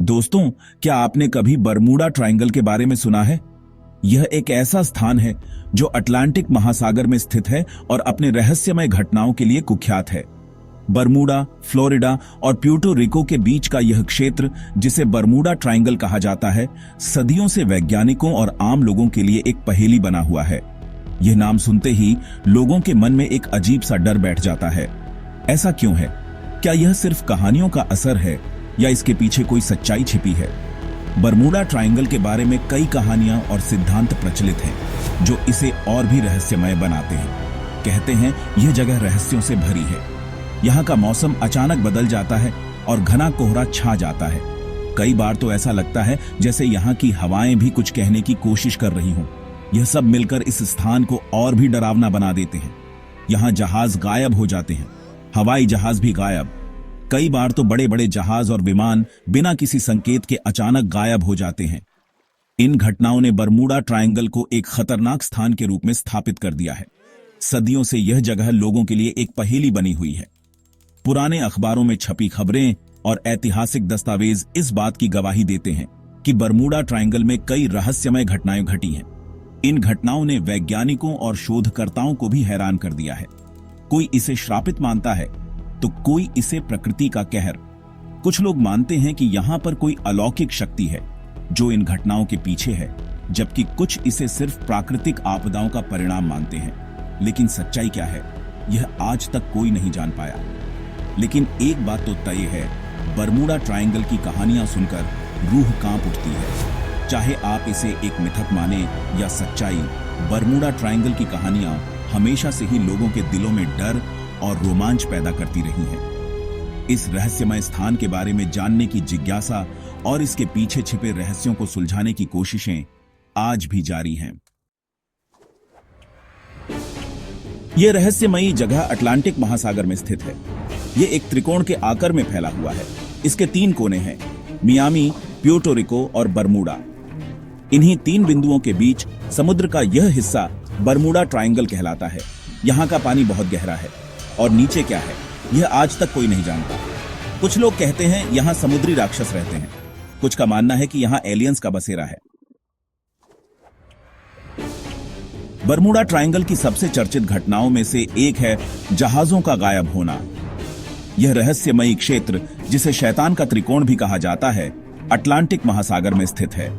दोस्तों, क्या आपने कभी बरमूडा ट्रायंगल के बारे में सुना है? यह एक ऐसा स्थान है जो अटलांटिक महासागर में स्थित है और अपने रहस्यमय घटनाओं के लिए कुख्यात है। बरमूडा, फ्लोरिडा और प्यूर्टो रिको के बीच का यह क्षेत्र, जिसे बरमूडा ट्रायंगल कहा जाता है, सदियों से वैज्ञानिकों और आम लोगों के लिए एक पहेली बना हुआ है। यह नाम सुनते ही लोगों के मन में एक अजीब सा डर बैठ जाता है। ऐसा क्यों है? क्या यह सिर्फ कहानियों का असर है या इसके पीछे कोई सच्चाई छिपी है? बरमूडा ट्रायंगल के बारे में कई कहानियां और सिद्धांत प्रचलित हैं, जो इसे और भी रहस्यमय बनाते हैं। कहते हैं यह जगह रहस्यों से भरी है। यहाँ का मौसम अचानक बदल जाता है और घना कोहरा छा जाता है। कई बार तो ऐसा लगता है जैसे यहाँ की हवाएं भी कुछ कहने की कोशिश कर रही हों। यह सब मिलकर इस स्थान को और भी डरावना बना देते हैं। यहाँ जहाज गायब हो जाते हैं, हवाई जहाज भी गायब। कई बार तो बड़े बड़े जहाज और विमान बिना किसी संकेत के अचानक गायब हो जाते हैं। इन घटनाओं ने बरमूडा ट्रायंगल को एक खतरनाक स्थान के रूप में स्थापित कर दिया है। सदियों से यह जगह लोगों के लिए एक पहेली बनी हुई है। पुराने अखबारों में छपी खबरें और ऐतिहासिक दस्तावेज इस बात की गवाही देते हैं कि बरमूडा ट्रायंगल में कई रहस्यमय घटनाएं घटी हैं। इन घटनाओं ने वैज्ञानिकों और शोधकर्ताओं को भी हैरान कर दिया है। कोई इसे श्रापित मानता है तो कोई इसे प्रकृति का कहर। कुछ लोग मानते हैं कि यहां पर कोई अलौकिक शक्ति है जो इन घटनाओं के पीछे है, जबकि कुछ इसे सिर्फ प्राकृतिक आपदाओं का परिणाम मानते हैं। लेकिन सच्चाई क्या है, यह आज तक कोई नहीं जान पाया। लेकिन एक बात तो तय है, बरमूडा ट्रायंगल की कहानियां सुनकर रूह कांप उठती है। चाहे आप इसे एक मिथक माने या सच्चाई, बरमूडा ट्रायंगल की कहानियां हमेशा से ही लोगों के दिलों में डर और रोमांच पैदा करती रही हैं। इस रहस्यमय स्थान के बारे में जानने की जिज्ञासा और इसके पीछे छिपे रहस्यों को सुलझाने की कोशिशें आज भी जारी हैं। यह रहस्यमयी जगह अटलांटिक महासागर में स्थित है। यह एक त्रिकोण के आकार में फैला हुआ है। इसके 3 कोने हैं, मियामी, प्यूर्टो रिको और बरमूडा। इन्हीं 3 बिंदुओं के बीच समुद्र का यह हिस्सा बरमूडा ट्रायंगल कहलाता है। यहाँ का पानी बहुत गहरा है और नीचे क्या है यह आज तक कोई नहीं जानता। कुछ लोग कहते हैं यहाँ समुद्री राक्षस रहते हैं। कुछ का मानना है कि यहाँ एलियंस का बसेरा है। बरमूडा ट्रायंगल की सबसे चर्चित घटनाओं में से एक है जहाजों का गायब होना। यह रहस्यमयी क्षेत्र, जिसे शैतान का त्रिकोण भी कहा जाता है, अटलांटिक महासागर में स्थित है।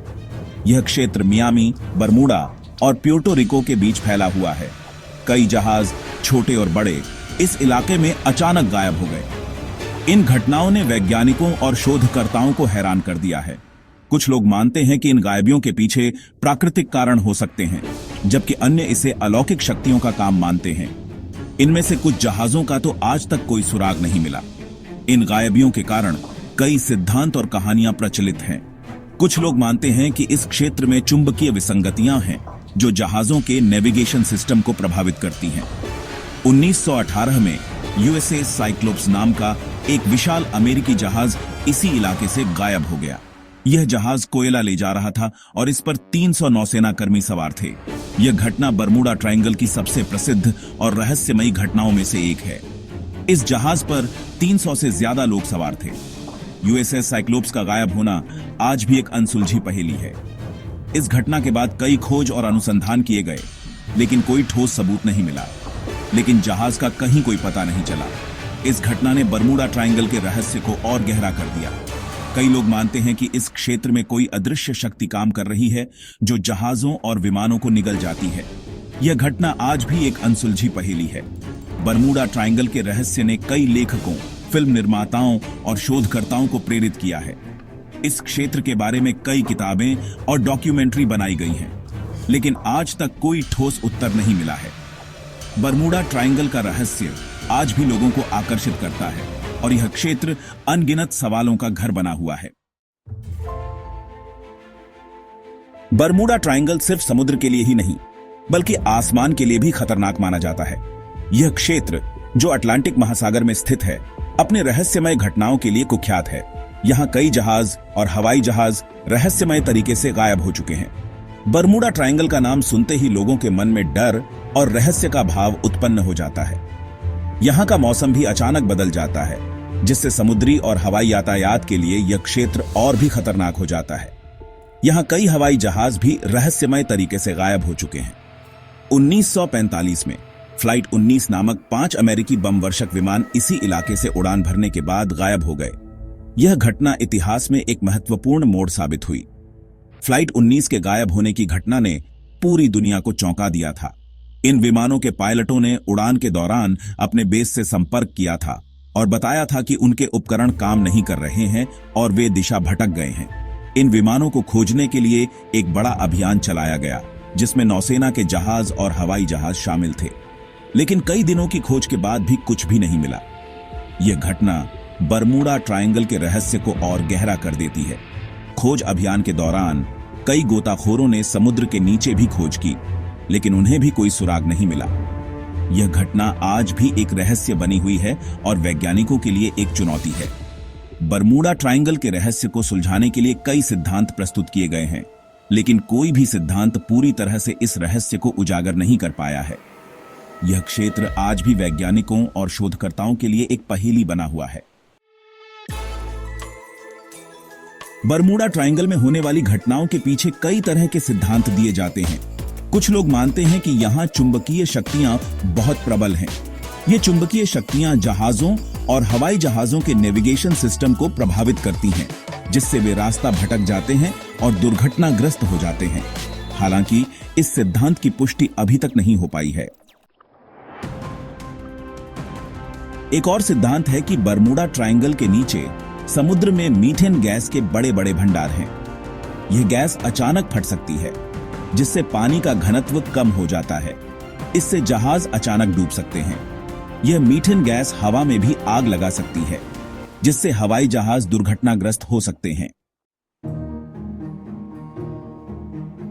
यह क्षेत्र मियामी, बरमूडा और प्यूर्टो रिको के बीच फैला हुआ है। कई जहाज, छोटे और बड़े, इस इलाके में अचानक गायब हो गए। इन घटनाओं ने वैज्ञानिकों और शोधकर्ताओं को हैरान कर दिया है। कुछ लोग मानते हैं कि इन गायबियों के पीछे प्राकृतिक कारण हो सकते हैं, जबकि अन्य इसे अलौकिक शक्तियों का काम मानते हैं। इनमें से कुछ जहाजों का तो आज तक कोई सुराग नहीं मिला। इन गायबियों के कारण कई सिद्धांत और कहानियां प्रचलित हैं। कुछ लोग मानते हैं कि इस क्षेत्र में चुंबकीय विसंगतियां हैं जो जहाजों के नेविगेशन सिस्टम को प्रभावित करती हैं। 1918 में यूएसएस साइक्लोप्स नाम का एक विशाल अमेरिकी जहाज इसी इलाके से गायब हो गया। यह जहाज कोयला ले जा रहा था और इस पर 300 नौसेना कर्मी सवार थे। यह घटना बरमूडा ट्रायंगल की सबसे प्रसिद्ध और रहस्यमयी घटनाओं में से एक है। इस जहाज पर 300 से ज्यादा लोग सवार थे। यूएसएस साइक्लोप्स का गायब होना आज भी एक अनसुलझी पहेली है। इस घटना के बाद कई खोज और अनुसंधान किए गए, लेकिन कोई ठोस सबूत नहीं मिला। लेकिन जहाज का कहीं कोई पता नहीं चला। इस घटना ने बरमूडा ट्रायंगल के रहस्य को और गहरा कर दिया। कई लोग मानते हैं कि इस क्षेत्र में कोई अदृश्य शक्ति काम कर रही है जो जहाजों और विमानों को निगल जाती है। यह घटना आज भी एक अनसुलझी पहेली है। बरमूडा ट्रायंगल के रहस्य ने कई लेखकों, फिल्म निर्माताओं और शोधकर्ताओं को प्रेरित किया है। इस क्षेत्र के बारे में कई किताबें और डॉक्यूमेंट्री बनाई गई हैं, लेकिन आज तक कोई ठोस उत्तर नहीं मिला है। बरमूडा ट्रायंगल का रहस्य आज भी लोगों को आकर्षित करता है और यह क्षेत्र अनगिनत सवालों का घर बना हुआ है। बरमूडा ट्रायंगल सिर्फ समुद्र के लिए ही नहीं, बल्कि आसमान के लिए भी खतरनाक माना जाता है। यह क्षेत्र, जो अटलांटिक महासागर में स्थित है, अपने रहस्यमय घटनाओं के लिए कुख्यात है। यहाँ कई जहाज और हवाई जहाज रहस्यमय तरीके से गायब हो चुके हैं। बरमूडा ट्रायंगल का नाम सुनते ही लोगों के मन में डर और रहस्य का भाव उत्पन्न हो जाता है। यहाँ का मौसम भी अचानक बदल जाता है। जिससे समुद्री और हवाई यातायात के लिए यह क्षेत्र और भी खतरनाक हो जाता है। यहां कई हवाई जहाज भी रहस्यमय तरीके से गायब हो चुके हैं। 1945 में फ्लाइट 19 नामक 5 अमेरिकी बम वर्षक विमान इसी इलाके से उड़ान भरने के बाद गायब हो गए। यह घटना इतिहास में एक महत्वपूर्ण मोड़ साबित हुई। फ्लाइट 19 के गायब होने की घटना ने पूरी दुनिया को चौंका दिया था। इन विमानों के पायलटों ने उड़ान के दौरान अपने बेस से संपर्क किया था और बताया था कि उनके उपकरण काम नहीं कर रहे हैं और वे दिशा भटक गए हैं। इन विमानों को खोजने के लिए एक बड़ा अभियान चलाया गया, जिसमें नौसेना के जहाज और हवाई जहाज शामिल थे। लेकिन कई दिनों की खोज के बाद भी कुछ भी नहीं मिला। यह घटना बरमूडा ट्रायंगल के रहस्य को और गहरा कर देती है। खोज अभियान के दौरान कई गोताखोरों ने समुद्र के नीचे भी खोज की, लेकिन उन्हें भी कोई सुराग नहीं मिला। यह घटना आज भी एक रहस्य बनी हुई है और वैज्ञानिकों के लिए एक चुनौती है। बरमूडा ट्रायंगल के रहस्य को सुलझाने के लिए कई सिद्धांत प्रस्तुत किए गए हैं, लेकिन कोई भी सिद्धांत पूरी तरह से इस रहस्य को उजागर नहीं कर पाया है। यह क्षेत्र आज भी वैज्ञानिकों और शोधकर्ताओं के लिए एक पहेली बना हुआ है। बरमूडा ट्रायंगल में होने वाली घटनाओं के पीछे कई तरह के सिद्धांत दिए जाते हैं। कुछ लोग मानते हैं कि यहां चुंबकीय शक्तियां बहुत प्रबल हैं। ये चुंबकीय शक्तियां जहाजों और हवाई जहाजों के नेविगेशन सिस्टम को प्रभावित करती हैं, जिससे वे रास्ता भटक जाते हैं और दुर्घटनाग्रस्त हो जाते हैं। हालांकि इस सिद्धांत की पुष्टि अभी तक नहीं हो पाई है। एक और सिद्धांत है कि बरमूडा ट्रायंगल के नीचे समुद्र में मीथेन गैस के बड़े बड़े भंडार हैं। यह गैस अचानक फट सकती है, जिससे पानी का घनत्व कम हो जाता है। इससे जहाज अचानक डूब सकते हैं। यह मीथेन गैस हवा में भी आग लगा सकती है, जिससे हवाई जहाज दुर्घटनाग्रस्त हो सकते हैं।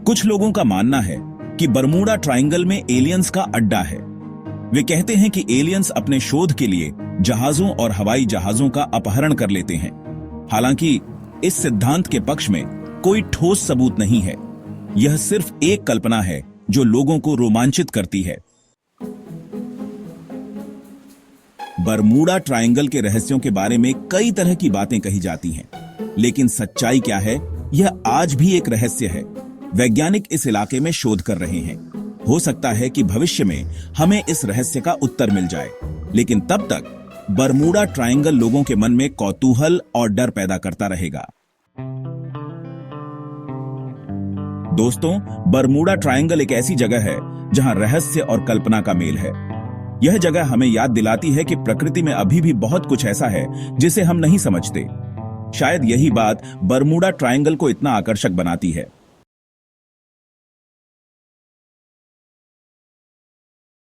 कुछ लोगों का मानना है कि बरमूडा ट्रायंगल में एलियंस का अड्डा है। वे कहते हैं कि एलियंस अपने शोध के लिए जहाजों और हवाई जहाजों का अपहरण कर लेते हैं। हालांकि इस सिद्धांत के पक्ष में कोई ठोस सबूत नहीं है। यह सिर्फ एक कल्पना है जो लोगों को रोमांचित करती है। बरमूडा ट्रायंगल के रहस्यों के बारे में कई तरह की बातें कही जाती हैं, लेकिन सच्चाई क्या है, यह आज भी एक रहस्य है। वैज्ञानिक इस इलाके में शोध कर रहे हैं। हो सकता है कि भविष्य में हमें इस रहस्य का उत्तर मिल जाए, लेकिन तब तक बरमूडा ट्रायंगल लोगों के मन में कौतूहल और डर पैदा करता रहेगा। दोस्तों, बरमूडा ट्रायंगल एक ऐसी जगह है जहां रहस्य और कल्पना का मेल है। यह जगह हमें याद दिलाती है कि प्रकृति में अभी भी बहुत कुछ ऐसा है जिसे हम नहीं समझते। शायद यही बात बरमूडा ट्रायंगल को इतना आकर्षक बनाती है।